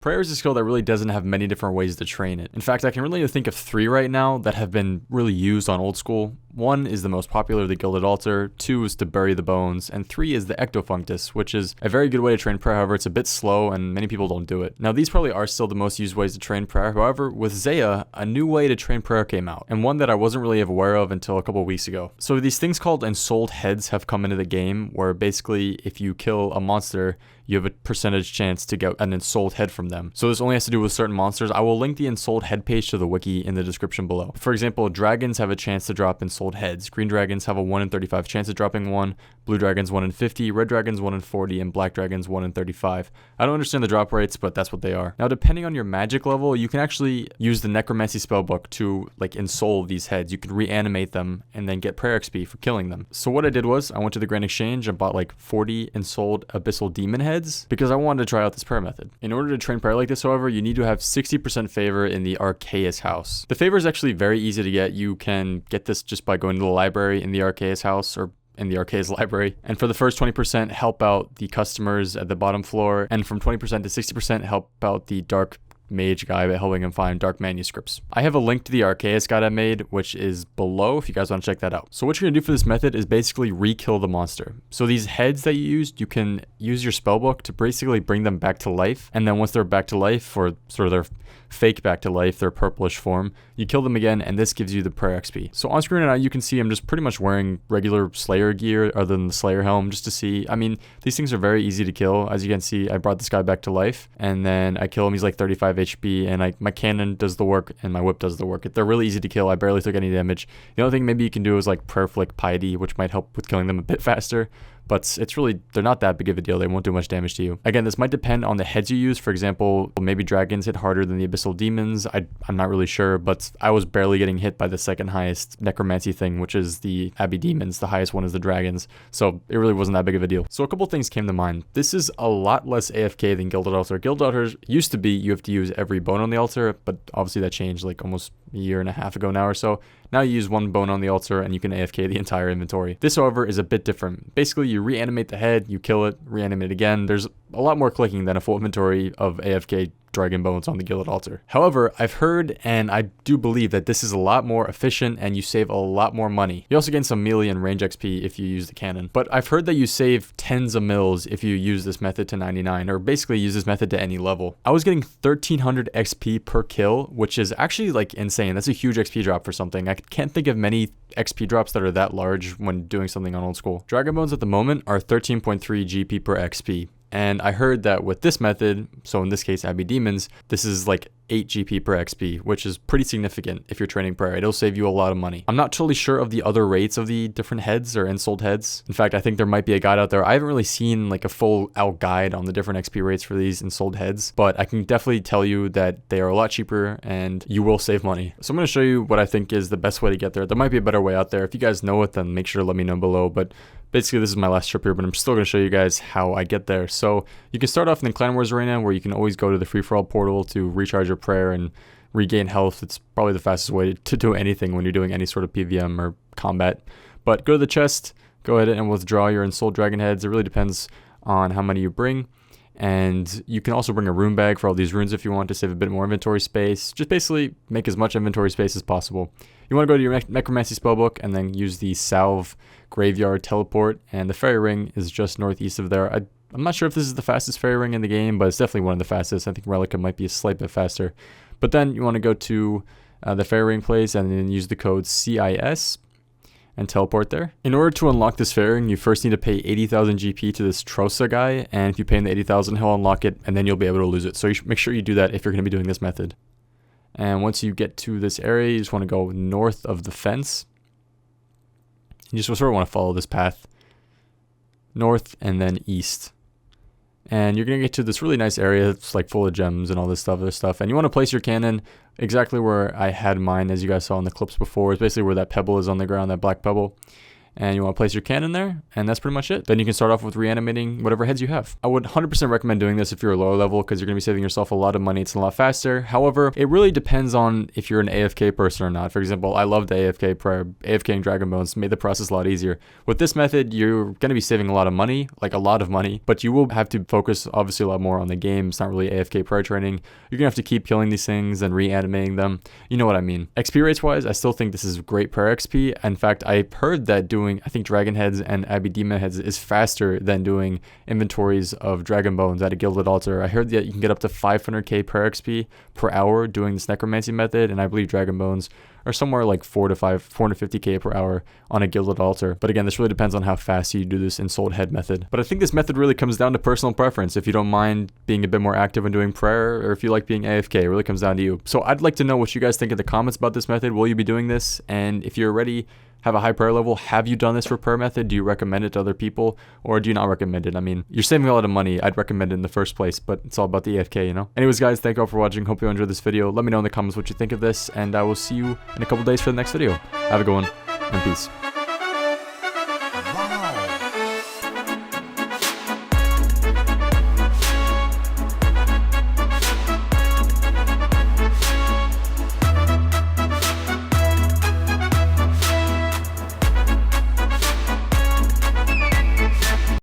Prayer is a skill that really doesn't have many different ways to train it. In fact, I can really think of 3 right now that have been really used on old school. 1 is the most popular, the Gilded Altar, 2 is to bury the bones, and 3 is the Ectofunctus, which is a very good way to train prayer. However, it's a bit slow and many people don't do it. Now, these probably are still the most used ways to train prayer. However, with Zaya, a new way to train prayer came out, and one that I wasn't really aware of until a couple of weeks ago. So these things called Ensouled Heads have come into the game, where basically if you kill a monster, you have a percentage chance to get an Ensouled Head from them. So this only has to do with certain monsters. I will link the Ensouled Head page to the wiki in the description below. For example, dragons have a chance to drop Ensouled Heads. Green dragons have a 1 in 35 chance of dropping one, blue dragons 1 in 50, red dragons 1 in 40, and black dragons 1 in 35. I don't understand the drop rates, but that's what they are. Now, depending on your magic level, you can actually use the Necromancy spellbook to ensoul these heads. You can reanimate them and then get prayer XP for killing them. So what I did was I went to the Grand Exchange and bought 40 Ensouled Abyssal Demon Heads because I wanted to try out this prayer method. In order to train prayer like this, however, you need to have 60% favor in the Archaeus house. The favor is actually very easy to get. You can get this just by going to the library in the Archaeus house or in the Archaeus library. And for the first 20%, help out the customers at the bottom floor. And from 20% to 60%, help out the dark mage guy by helping him find dark manuscripts. I have a link to the Archaeus guide I made, which is below if you guys want to check that out. So what you're gonna do for this method is basically re-kill the monster. So these heads that you used, you can use your spellbook to basically bring them back to life. And then once they're back to life, or sort of their fake back to life, their purplish form, you kill them again, and this gives you the prayer XP. So on screen right now, you can see I'm just pretty much wearing regular Slayer gear other than the Slayer helm just to see. I mean, these things are very easy to kill. As you can see, I brought this guy back to life, and then I kill him. He's 35 HP, and my cannon does the work, and my whip does the work. They're really easy to kill. I barely took any damage. The only thing maybe you can do is prayer flick piety, which might help with killing them a bit faster. But it's really, they're not that big of a deal. They won't do much damage to you. Again, this might depend on the heads you use. For example, maybe dragons hit harder than the abyssal demons. I'm not really sure, but I was barely getting hit by the second highest necromancy thing, which is the abbey demons. The highest one is the dragons. So it really wasn't that big of a deal. So a couple things came to mind. This is a lot less AFK than Gilded Altar. Gilded Altar used to be you have to use every bone on the altar, but obviously that changed almost a year and a half ago now or so. Now you use 1 bone on the altar and you can AFK the entire inventory. This, however, is a bit different. Basically, you reanimate the head, you kill it, reanimate it again. There's a lot more clicking than a full inventory of AFK dragon bones on the Gilded Altar. However, I've heard and I do believe that this is a lot more efficient and you save a lot more money. You also gain some melee and range XP if you use the cannon. But I've heard that you save tens of mils if you use this method to 99, or basically use this method to any level. I was getting 1300 XP per kill, which is actually insane. That's a huge XP drop for something. I can't think of many XP drops that are that large when doing something on old school. Dragon bones at the moment are 13.3 GP per XP. And I heard that with this method, so in this case, Abbey Demons, this is 8 GP per XP, which is pretty significant if you're training prayer. It'll save you a lot of money. I'm not totally sure of the other rates of the different heads or Ensouled Heads. In fact, I think there might be a guide out there. I haven't really seen a full out guide on the different XP rates for these Ensouled Heads, but I can definitely tell you that they are a lot cheaper and you will save money. So I'm going to show you what I think is the best way to get there. There might be a better way out there. If you guys know it, then make sure to let me know below. But basically, this is my last trip here, but I'm still going to show you guys how I get there. So you can start off in the Clan Wars Arena, where you can always go to the free-for-all portal to recharge your prayer and regain health. It's probably the fastest way to do anything when you're doing any sort of PVM or combat. But go to the chest, go ahead and withdraw your Ensouled Dragon Heads. It really depends on how many you bring. And you can also bring a rune bag for all these runes if you want to save a bit more inventory space. Just basically make as much inventory space as possible. You want to go to your Necromancy spellbook and then use the Salve Graveyard teleport. And the fairy ring is just northeast of there. I'm not sure if this is the fastest fairy ring in the game, but it's definitely one of the fastest. I think Relica might be a slight bit faster. But then you want to go to the fairy ring place and then use the code CIS and teleport there. In order to unlock this fairy ring, you first need to pay 80,000 GP to this Trosa guy, and if you pay him the 80,000, he'll unlock it, and then you'll be able to lose it. So you should make sure you do that if you're going to be doing this method. And once you get to this area, you just want to go north of the fence. You just sort of want to follow this path north and then east. And you're going to get to this really nice area. It's full of gems and all this other stuff. And you want to place your cannon exactly where I had mine, as you guys saw in the clips before. It's basically where that pebble is on the ground, that black pebble. and you want to place your cannon there, and that's pretty much it. Then you can start off with reanimating whatever heads you have. I would 100% recommend doing this if you're a lower level, because you're going to be saving yourself a lot of money. It's a lot faster. However, it really depends on if you're an AFK person or not. For example, I loved AFK prayer. AFKing Dragon Bones made the process a lot easier. With this method, you're going to be saving a lot of money, like a lot of money, but you will have to focus obviously a lot more on the game. It's not really AFK prayer training. You're going to have to keep killing these things and reanimating them. You know what I mean. XP rates wise, I still think this is great prayer XP. In fact, I heard that doing, I think, Dragon Heads and Abbey Demon Heads is faster than doing inventories of Dragon Bones at a Gilded Altar. I heard that you can get up to 500k prayer XP per hour doing this necromancy method, and I believe Dragon Bones are somewhere like 450k per hour on a Gilded Altar. But again, this really depends on how fast you do this Ensouled Head method. But I think this method really comes down to personal preference. If you don't mind being a bit more active when doing prayer, or if you like being AFK, it really comes down to you. So I'd like to know what you guys think in the comments about this method. Will you be doing this? And if you're already have a high prayer level, have you done this for prayer method? Do you recommend it to other people, or do you not recommend it? I mean, you're saving a lot of money. I'd recommend it in the first place, but it's all about the AFK, you know? Anyways, guys, thank you all for watching. Hope you enjoyed this video. Let me know in the comments what you think of this, and I will see you in a couple days for the next video. Have a good one, and peace.